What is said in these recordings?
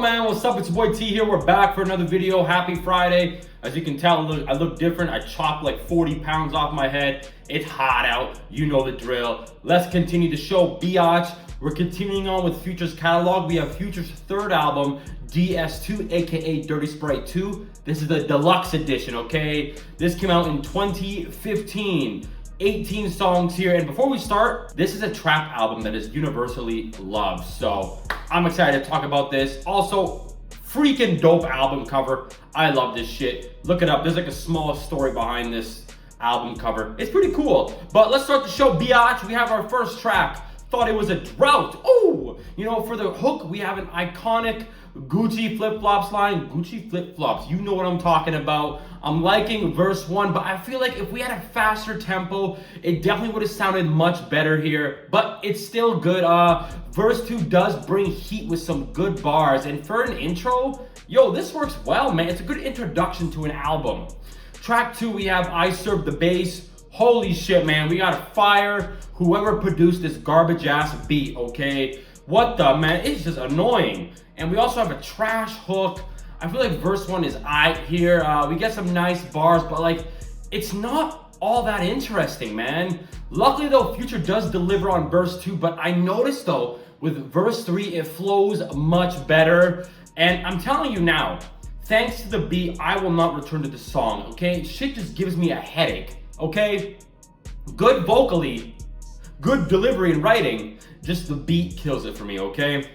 man, what's up? It's your boy T here. We're back for another video. Happy Friday. As you can tell, I look different. I chopped like 40 pounds off my head. It's hot out. You know the drill. Let's continue the show. Biatch. We're continuing on with Future's catalog. We have Future's third album, DS2, aka Dirty Sprite 2. This is the deluxe edition, okay? This came out in 2015. 18 songs here, and before we start, this is a trap album that is universally loved, so I'm excited to talk about this. Also, freaking dope album cover. I love this shit. Look it up. There's like a small story behind this album cover. It's pretty cool. But let's start the show, biatch. We have our first track. Thought it was a drought. Oh, you know, for the hook, we have an iconic Gucci flip-flops line. Gucci flip-flops, you know what I'm talking about. I'm liking verse 1, but I feel like if we had a faster tempo, it definitely would have sounded much better here, but it's still good. Verse 2 does bring heat with some good bars, and for an intro, yo, this works well, man. It's a good introduction to an album. Track 2, we have I Serve the Bass. Holy shit, man, we got fire. Whoever produced this garbage ass beat, okay? What the, man, it's just annoying. And we also have a trash hook. I feel like verse 1 is aight here. We get some nice bars, but like, it's not all that interesting, man. Luckily though, Future does deliver on verse 2, but I noticed though, with verse 3, it flows much better. And I'm telling you now, thanks to the beat, I will not return to the song, okay? Shit just gives me a headache, okay? Good vocally, good delivery and writing, just the beat kills it for me, okay?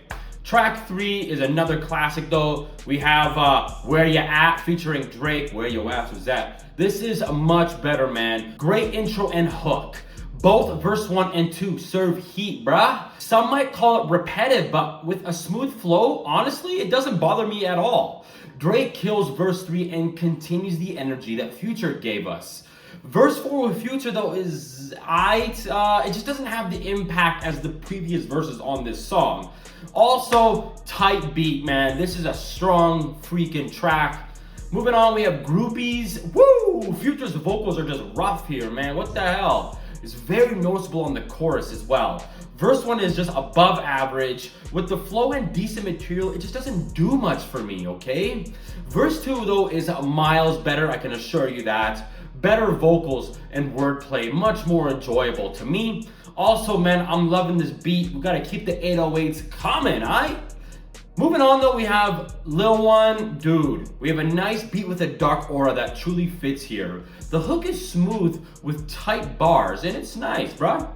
Track 3 is another classic though. We have Where Ya At featuring Drake. Where Your Ass Was At. This is much better, man. Great intro and hook. Both verse 1 and 2 serve heat, bruh. Some might call it repetitive, but with a smooth flow, honestly, it doesn't bother me at all. Drake kills verse 3 and continues the energy that Future gave us. Verse 4 with Future though is aight. It just doesn't have the impact as the previous verses on this song. Also, tight beat, man. This is a strong freaking track. Moving on, we have Groupies. Woo! Future's vocals are just rough here, man. What the hell? It's very noticeable on the chorus as well. Verse 1 is just above average. With the flow and decent material, it just doesn't do much for me, okay? Verse 2 though is miles better, I can assure you that. Better vocals and wordplay, much more enjoyable to me. Also, man, I'm loving this beat. We gotta keep the 808s coming, aight? Moving on though, we have Lil One. Dude, we have a nice beat with a dark aura that truly fits here. The hook is smooth with tight bars, and it's nice, bruh.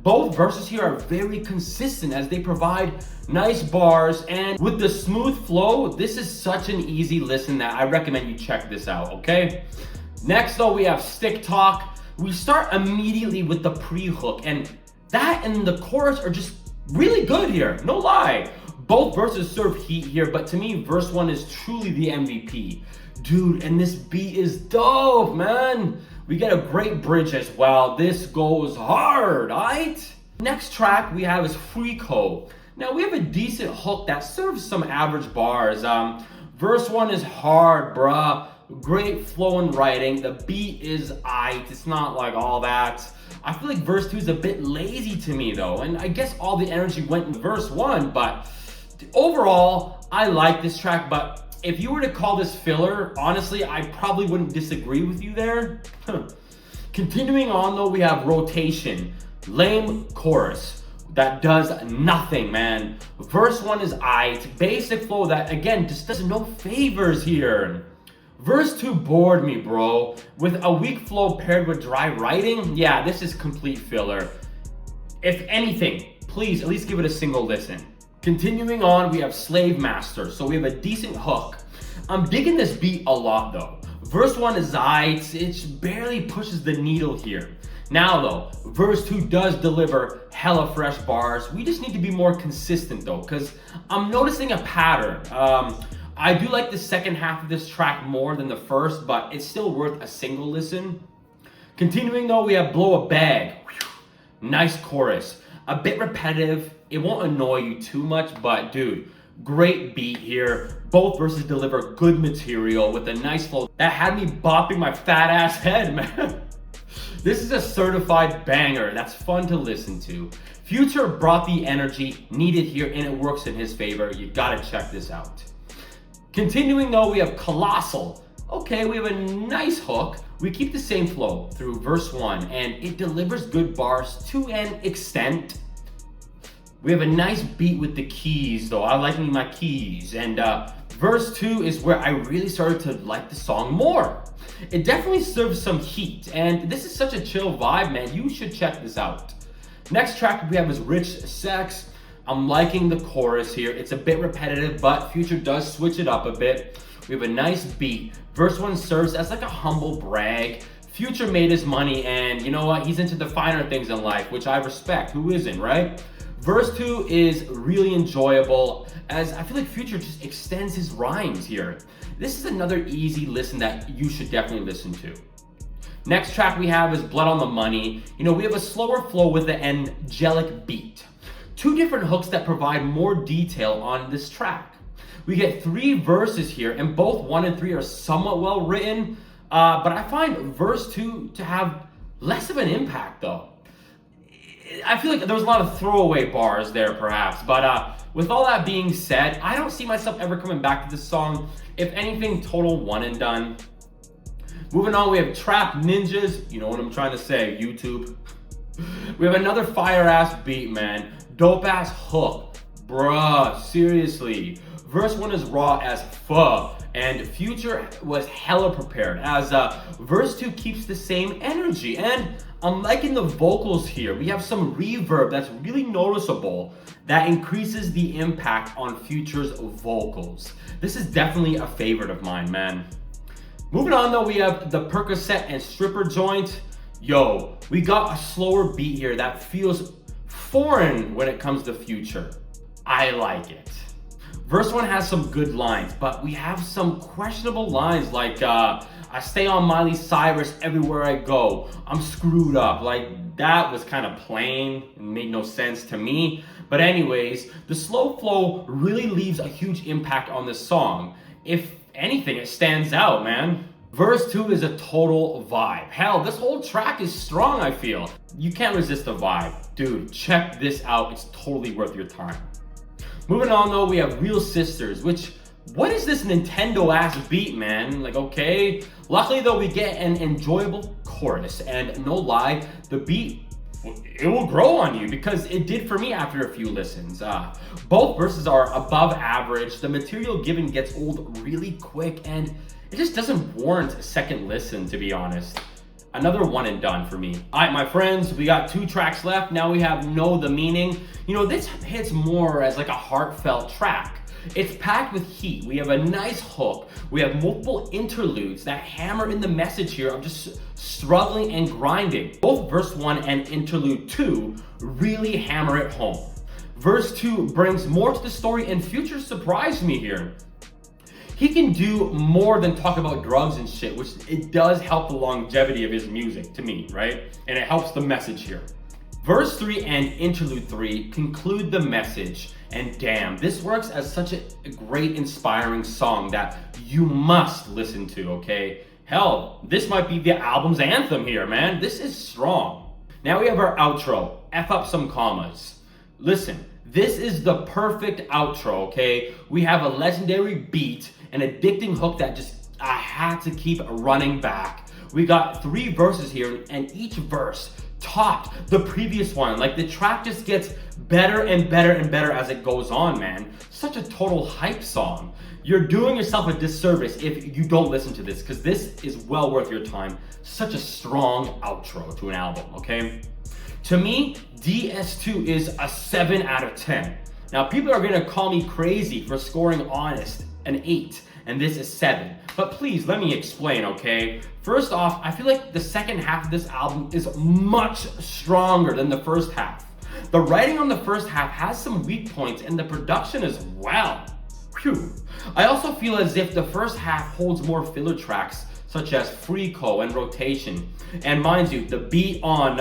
Both verses here are very consistent as they provide nice bars, and with the smooth flow, this is such an easy listen that I recommend you check this out, okay? Next though, we have Stick Talk. We start immediately with the pre-hook, and that and the chorus are just really good here, no lie. Both verses serve heat here, but to me, verse 1 is truly the MVP. Dude, and this beat is dope, man. We get a great bridge as well. This goes hard, aight? Next track we have is Freak Ho. Now we have a decent hook that serves some average bars. Verse 1 is hard, bruh. Great flow and writing. The beat is aight. It's not like all that. I feel like verse 2 is a bit lazy to me though, and I guess all the energy went in verse 1, but overall, I like this track, but if you were to call this filler, honestly, I probably wouldn't disagree with you there. Continuing on though, we have Rotation. Lame chorus that does nothing, man. Verse 1 is aight. Basic flow that, again, just does no favors here. Verse 2 bored me, bro. With a weak flow paired with dry writing, yeah, this is complete filler. If anything, please at least give it a single listen. Continuing on, we have Slave Master. So we have a decent hook. I'm digging this beat a lot though. Verse 1 is aight. It barely pushes the needle here. Now though, verse 2 does deliver hella fresh bars. We just need to be more consistent though, because I'm noticing a pattern. I do like the second half of this track more than the first, but it's still worth a single listen. Continuing though, we have Blow a Bag. Nice chorus. A bit repetitive. It won't annoy you too much, but dude, great beat here. Both verses deliver good material with a nice flow that had me bopping my fat ass head, man. This is a certified banger that's fun to listen to. Future brought the energy needed here, and it works in his favor. You gotta check this out. Continuing though, we have Colossal. Okay, we have a nice hook. We keep the same flow through verse 1, and it delivers good bars to an extent. We have a nice beat with the keys though. I like me my keys. And verse 2 is where I really started to like the song more. It definitely serves some heat, and this is such a chill vibe, man. You should check this out. Next track we have is Rich Sex. I'm liking the chorus here. It's a bit repetitive, but Future does switch it up a bit. We have a nice beat. Verse 1 serves as like a humble brag. Future made his money, and you know what? He's into the finer things in life, which I respect. Who isn't, right? Verse 2 is really enjoyable, as I feel like Future just extends his rhymes here. This is another easy listen that you should definitely listen to. Next track we have is Blood on the Money. You know, we have a slower flow with an angelic beat. Two different hooks that provide more detail on this track. We get 3 verses here, and both 1 and 3 are somewhat well written, but I find verse 2 to have less of an impact though. I feel like there was a lot of throwaway bars there perhaps, but with all that being said, I don't see myself ever coming back to this song. If anything, total one and done. Moving on, we have Trap Ninjas. You know what I'm trying to say, YouTube. We have another fire ass beat, man. Dope ass hook. Bruh, seriously. Verse 1 is raw as fuck, and Future was hella prepared, as verse 2 keeps the same energy, and I'm liking the vocals here. We have some reverb that's really noticeable that increases the impact on Future's vocals. This is definitely a favorite of mine, man. Moving on though, we have the Percocet and Stripper Joint. Yo, we got a slower beat here that feels foreign when it comes to Future. I like it. Verse 1 has some good lines, but we have some questionable lines like, I stay on Miley Cyrus everywhere I go. I'm screwed up. Like, that was kind of plain and made no sense to me. But anyways, the slow flow really leaves a huge impact on this song. If anything, it stands out, man. Verse 2 is a total vibe. Hell, this whole track is strong, I feel. You can't resist the vibe. Dude, check this out. It's totally worth your time. Moving on though, we have Real Sisters, which, what is this Nintendo ass beat, man? Like, okay. Luckily though, we get an enjoyable chorus, and no lie, the beat, it will grow on you, because it did for me after a few listens. Both verses are above average. The material given gets old really quick, and it just doesn't warrant a second listen, to be honest. Another one and done for me. All right, my friends, we got 2 tracks left. Now we have Know the Meaning. You know, this hits more as like a heartfelt track. It's packed with heat. We have a nice hook. We have multiple interludes that hammer in the message here of just struggling and grinding. Both verse 1 and interlude 2 really hammer it home. Verse 2 brings more to the story, and Future surprised me here. He can do more than talk about drugs and shit, which it does help the longevity of his music to me, right? And it helps the message here. Verse 3 and interlude 3 conclude the message, and damn, this works as such a great inspiring song that you must listen to, okay? Hell, this might be the album's anthem here, man. This is strong. Now we have our outro, F up some commas. Listen, this is the perfect outro, okay? We have a legendary beat, an addicting hook that just, I had to keep running back. We got 3 verses here, and each verse topped the previous one. Like, the track just gets better and better and better as it goes on, man. Such a total hype song. You're doing yourself a disservice if you don't listen to this, because this is well worth your time. Such a strong outro to an album, okay? To me, DS2 is a 7 out of 10. Now, people are gonna call me crazy for scoring Honest an 8, and this is 7. But please, let me explain, okay? First off, I feel like the second half of this album is much stronger than the first half. The writing on the first half has some weak points, and the production as well. Phew. I also feel as if the first half holds more filler tracks, such as Freako and Rotation. And mind you, the beat on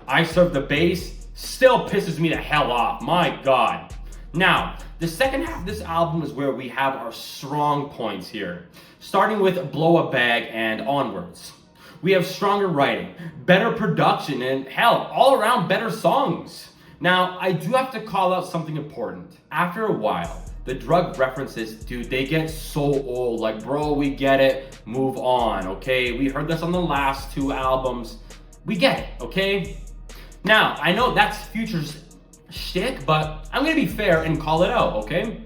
I Serve the Bass still pisses me the hell off, my god. Now, the second half of this album is where we have our strong points here, starting with Blow a Bag and onwards. We have stronger writing, better production, and hell, all around better songs. Now, I do have to call out something important. After a while, The drug references, dude, they get so old. Like, bro, we get it. Move on, okay? We heard this on the last 2 albums. We get it, okay? Now, I know that's Future's shtick, but I'm gonna be fair and call it out, okay?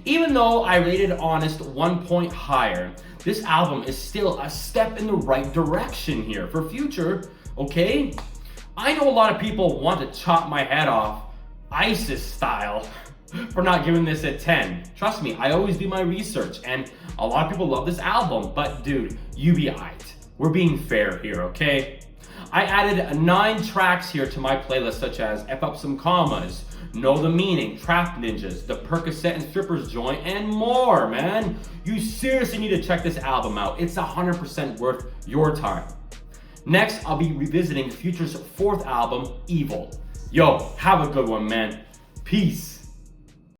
Even though I rated Honest 1 point higher, this album is still a step in the right direction here for Future, okay? I know a lot of people want to chop my head off, ISIS style, for not giving this a 10. Trust me, I always do my research, and a lot of people love this album, but dude, you be aight. We're being fair here, okay? I added 9 tracks here to my playlist, such as F Up Some Commas, Know the Meaning, Trap Ninjas, The Percocet and Strippers Joint, and more, man. You seriously need to check this album out. It's 100% worth your time. Next, I'll be revisiting Future's 4th album, Evil. Yo, have a good one, man. Peace.